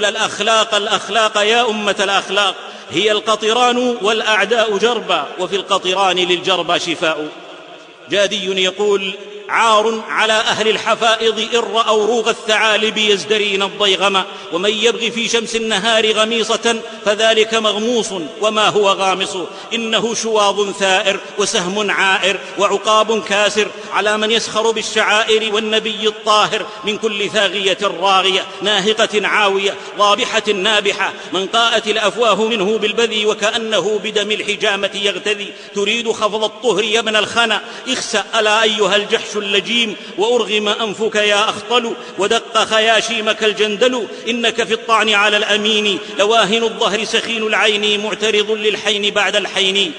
الأخلاق الأخلاق يا أمة الأخلاق، هي القطران والأعداء جربا، وفي القطران للجربى شفاء. جادي يقول: عار على أهل الحفائض إن رأوا روغ الثعالب يزدرين الضيغم، ومن يبغي في شمس النهار غميصة فذلك مغموص وما هو غامص، إنه شواظ ثائر وسهم عائر وعقاب كاسر على من يسخر بالشعائر والنبي الطاهر، من كل ثاغية راغية ناهقة عاوية ضابحة نابحة، من قاءت الأفواه منه بالبذي وكأنه بدم الحجامة يغتذي، تريد خفض الطهر يا ابن الخنا، اخسأ ألا أيها الجحش اللجيم، وأرغم أنفك يا أخطل، ودق خياشيمك الجندل، إنك في الطعن على الأمين لواهن الظهر سخين العين، معترض للحين بعد الحين.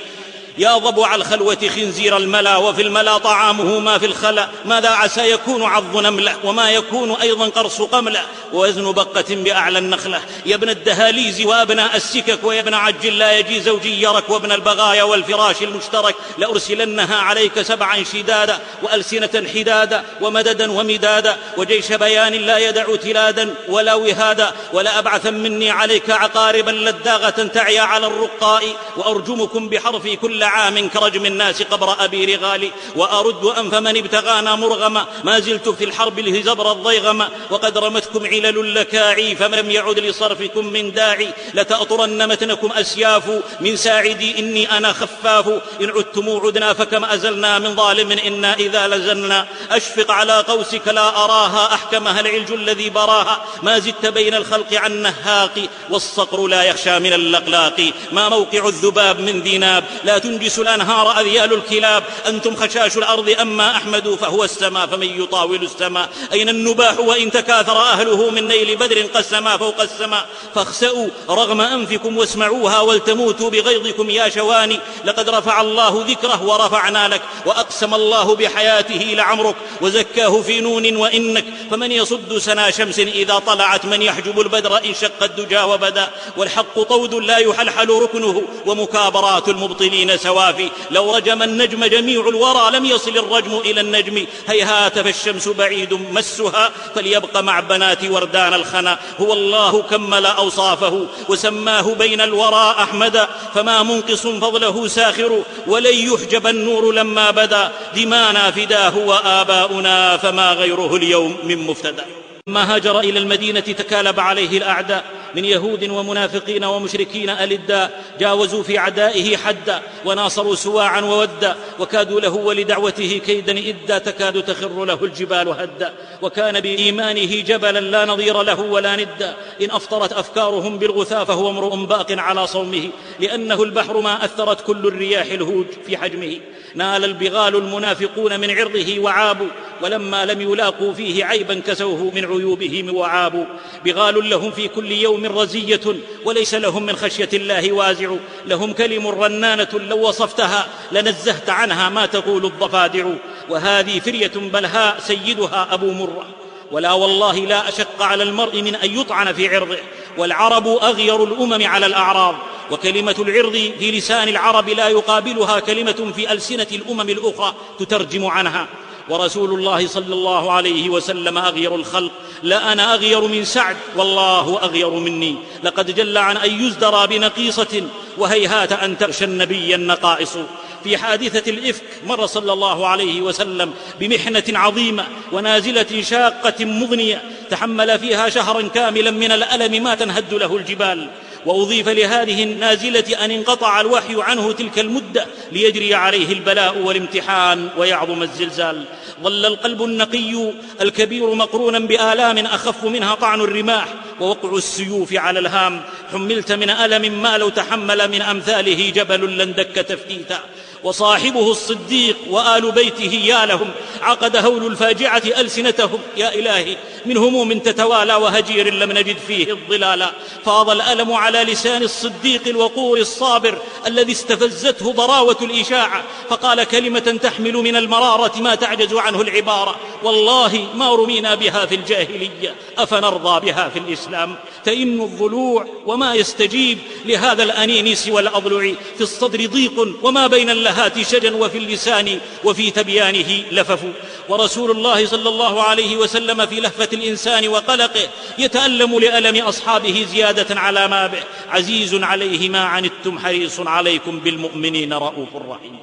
يا ضبع الخلوة خنزير الملا، وفي الملا طعامه ما في الخلا، ماذا عسى يكون عض نملة، وما يكون أيضا قرص قملة، ووزن بقة بأعلى النخلة. يا ابن الدهاليز وأبناء السكك، ويا ابن عجل لا يجي زوجي يرك، وابن البغايا والفراش المشترك، لأرسلنها عليك 7 شدادا، وألسنة حدادا، ومددا ومدادا، وجيش بيان لا يدع تلادا ولا وهادا، ولا أبعثا مني عليك عقاربا لداغة تعيا على الرقاء، وأرجمكم بحرفي كل عام كرجم الناس قبر أبي رغالي، وأرد أنف من ابتغانا مرغما، ما زلت في الحرب الهزبر الضيغما، وقد رمتكم علل اللكاعي فلم يعد لصرفكم من داعي، لتأطرن متنكم أسياف من ساعدي إني أنا خفاف، إن عدتم عدنا فكم أزلنا من ظالم إنا إذا لزلنا، أشفق على قوسك لا أراها أحكمها العلج الذي براها، ما زدت بين الخلق عن نهاق، والصقر لا يخشى من اللقلاق، ما موقع الذباب من ذي ناب، لا تنجس الأنهار أذيال الكلاب، أنتم خشاش الأرض أما أحمد فهو السماء فمن يطاول السماء، أين النباح وإن تكاثر أهله من نيل بدر قسما فوق السماء، فاخسأوا رغم أنفكم واسمعوها ولتموتوا بغيظكم يا شواني، لقد رفع الله ذكره ورفعنا لك، وأقسم الله بحياته لعمرك وزكاه في نون وإنك، فمن يصد سنا شمس إذا طلعت، من يحجب البدر إن شق الدجى وبدا، والحق طود لا يحلحل ركنه، ومكابرات المبطلين سوافي، لو رجم النجم جميع الورى لم يصل الرجم إلى النجم، هيهات فالشمس بعيد مسها، فليبق مع بنات وردان الخنا، هو الله كمل أوصافه وسماه بين الورى أحمدا، فما منقص فضله ساخر، ولن يحجب النور لما بدا، دمانا فداه وآباؤنا، فما غيره اليوم من مفتدى. لما هاجر إلى المدينة تكالب عليه الأعداء من يهود ومنافقين ومشركين ألدا، جاوزوا في عدائه حدا، وناصروا سواعا وودا، وكادوا له ولدعوته كيدا إدا، تكاد تخر له الجبال هدا، وكان بإيمانه جبلا لا نظير له ولا ندا، إن أفطرت أفكارهم بالغثاء فهو امرؤ باق على صومه، لأنه البحر ما أثرت كل الرياح الهوج في حجمه، نال البغال المنافقون من عرضه وعابوا، ولما لم يلاقوا فيه عيبا كسوه من عيوبهم وعابوا، بغال لهم في كل يوم رزية، وليس لهم من خشية الله وازع، لهم كلم رنانة لو وصفتها لنزهت عنها ما تقول الضفادع، وهذه فرية بلهاء سيدها أبو مرة، ولا والله لا أشق على المرء من أن يطعن في عرضه، والعرب أغير الأمم على الأعراض، وكلمة العرض في لسان العرب لا يقابلها كلمة في ألسنة الأمم الأخرى تترجم عنها، ورسول الله صلى الله عليه وسلم أغير الخلق، لا أنا أغير من سعد والله أغير مني، لقد جل عن أن يزدرى بنقيصة، وهيهات أن تغشى النبي النقائص. في حادثة الإفك مر صلى الله عليه وسلم بمحنة عظيمة ونازلة شاقة مضنية، تحمل فيها شهرا كاملا من الألم ما تنهد له الجبال، وأضيف لهذه النازلة أن انقطع الوحي عنه تلك المدة ليجري عليه البلاء والامتحان ويعظم الزلزال. ظل القلب النقي الكبير مقرونا بآلام أخف منها طعن الرماح ووقع السيوف على الهام، حملت من ألم ما لو تحمل من أمثاله جبل لندك تفتيتا، وصاحبه الصديق وآل بيته يا لهم عقد هول الفاجعة ألسنتهم، يا إلهي من هموم تتوالى وهجير لم نجد فيه الظلالا، فاض الألم على لسان الصديق الوقور الصابر الذي استفزته ضراوة الإشاعة، فقال كلمة تحمل من المرارة ما تعجز عنه العبارة، والله ما رمينا بها في الجاهلية، أفنرضى بها في الإسلام؟ تئن الضلوع وما يستجيب لهذا الأنين سوى الأضلع، في الصدر ضيق وما بين اللهات شجا، وفي اللسان وفي تبيانه لفف. ورسول الله صلى الله عليه وسلم في لهفة الإنسان وقلقه يتألم لألم أصحابه زيادة على ما به، عزيز عليه ما عنتم حريص عليكم بالمؤمنين رؤوف رحيم.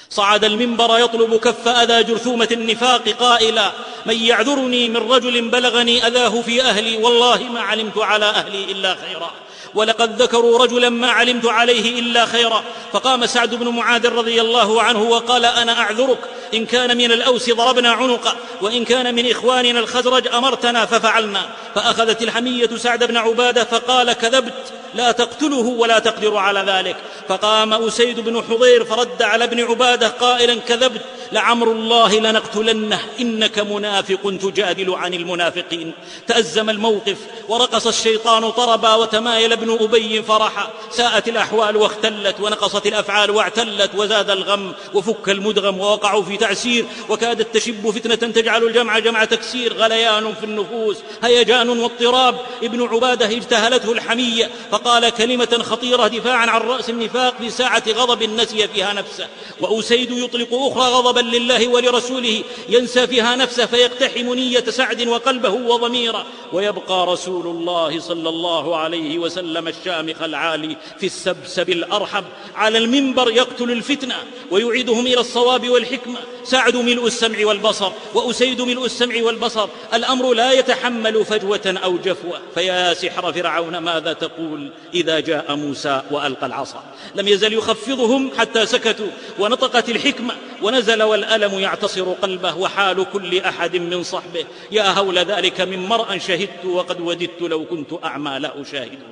صعد المنبر يطلب كف أذى جرثومة النفاق قائلا: من يعذرني من رجل بلغني أذاه في أهلي، والله ما علمت على أهلي إلا خيرا، ولقد ذكروا رجلا ما علمت عليه إلا خيرا. فقام سعد بن معاذ رضي الله عنه وقال: أنا أعذرك، إن كان من الأوس ضربنا عنقه، وإن كان من إخواننا الخزرج أمرتنا ففعلنا. فأخذت الحمية سعد بن عبادة فقال: كذبت، لا تقتله ولا تقدر على ذلك. فقام أسيد بن حضير فرد على ابن عبادة قائلا: كذبت، لعمر الله لنقتلنه، إنك منافق تجادل عن المنافقين. تأزم الموقف ورقص الشيطان طربا، وتمايل ابن أبي فرحا. ساءت الأحوال واختلت، ونقصت الأفعال واعتلت، وزاد الغم وفك المدغم، ووقعوا في تعسير، وكادت تشب فتنة تجعل الجمع جمع تكسير. غليان في النفوس، هيجان واضطراب. ابن عبادة اجتهلته الحمية فقال كلمة خطيرة دفاعا عن رأس النفاق في ساعة غضب نسي فيها نفسه. وأسيد يطلق أخرى غضبا لله ولرسوله ينسى فيها نفسه، فيقتحم نية سعد وقلبه وضميره، ويبقى رسول الله صلى الله عليه وسلم الشامخ العالي في السبسب الأرحب على المنبر يقتل الفتنة ويعيدهم إلى الصواب والحكمة. سعد ملء السمع والبصر، وأسيد ملء السمع والبصر. الأمر لا يتحمل فجوة أو جفوة. فيا سحر فرعون ماذا تقول إذا جاء موسى وألقى العصا؟ لم يزل يخفضهم حتى سكتوا، ونطقت الحكمة ونزل والألم يعتصر قلبه، وحال كل أحد من صحبه يا هول ذلك من مرأ شهدت، وقد وددت لو كنت أعمى لا أشاهده.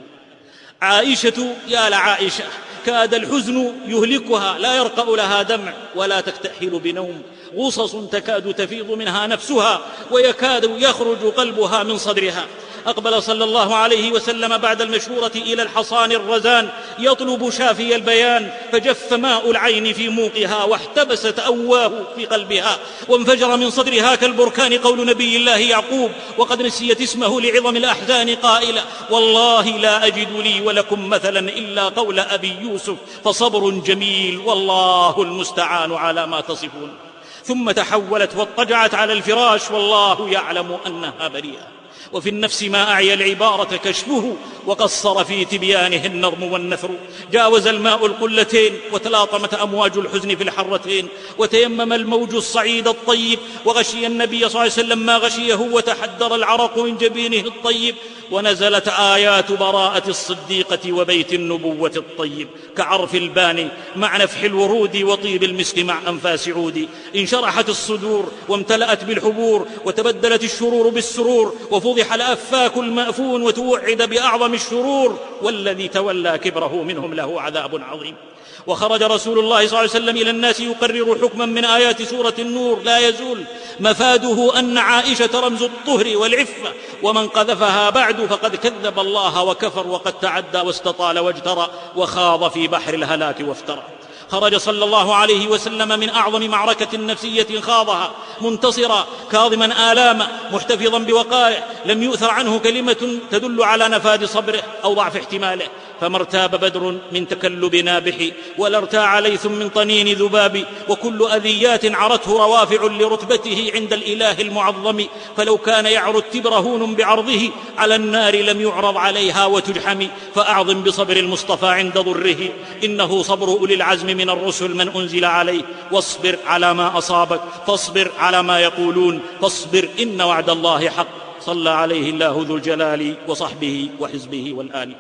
عائشة يا لعائشة، كاد الحزن يهلكها، لا يرقأ لها دمع ولا تكتحل بنوم، غصص تكاد تفيض منها نفسها، ويكاد يخرج قلبها من صدرها. أقبل صلى الله عليه وسلم بعد المشورة إلى الحصان الرزان يطلب شافي البيان، فجف ماء العين في موقها، واحتبست أواه في قلبها، وانفجر من صدرها كالبركان قول نبي الله يعقوب وقد نسيت اسمه لعظم الأحزان قائلا: والله لا أجد لي ولكم مثلا إلا قول أبي يوسف، فصبر جميل والله المستعان على ما تصفون. ثم تحولت واضطجعت على الفراش، والله يعلم أنها بريئة. وفي النفس ما أعيا العبارة كشفه، وقصر في تبيانه النظم والنثر. جاوز الماء القلتين، وتلاطمت أمواج الحزن في الحرتين، وتيمم الموج الصعيد الطيب، وغشي النبي صلى الله عليه وسلم ما غشيه، وتحدر العرق من جبينه الطيب. ونزلت آيات براءة الصديقة وبيت النبوة الطيب كعرف الباني مع نفح الورود، وطيب المسك مع أنفاس عود. انشرحت الصدور وامتلأت بالحبور، وتبدلت الشرور بالسرور، وفضح الأفاك المأفون، وتوعد بأعظم الشرور، والذي تولى كبره منهم له عذاب عظيم. وخرج رسول الله صلى الله عليه وسلم إلى الناس يقرر حكما من آيات سورة النور لا يزول مفاده أن عائشة رمز الطهر والعفة، ومن قذفها بعد فقد كذب الله وكفر، وقد تعدى واستطال واجترى، وخاض في بحر الهلاك وافترى. خرج صلى الله عليه وسلم من أعظم معركة نفسية خاضها منتصرا كاظما آلامه، محتفظا بوقائه، لم يؤثر عنه كلمة تدل على نفاذ صبره أو ضعف احتماله. فما ارتاب بدر من تكلب نابح، ولا ارتاع ليث من طنين ذباب، وكل أذيات عرته روافع لرتبته عند الإله المعظم. فلو كان يعرض التبر هون بعرضه، على النار لم يعرض عليها وتجحم. فأعظم بصبر المصطفى عند ضره، إنه صبر أولي العزم من الرسل من أنزل عليه. واصبر على ما أصابك، فاصبر على ما يقولون، فاصبر إن وعد الله حق. صلى عليه الله ذو الجلال وصحبه وحزبه والآل.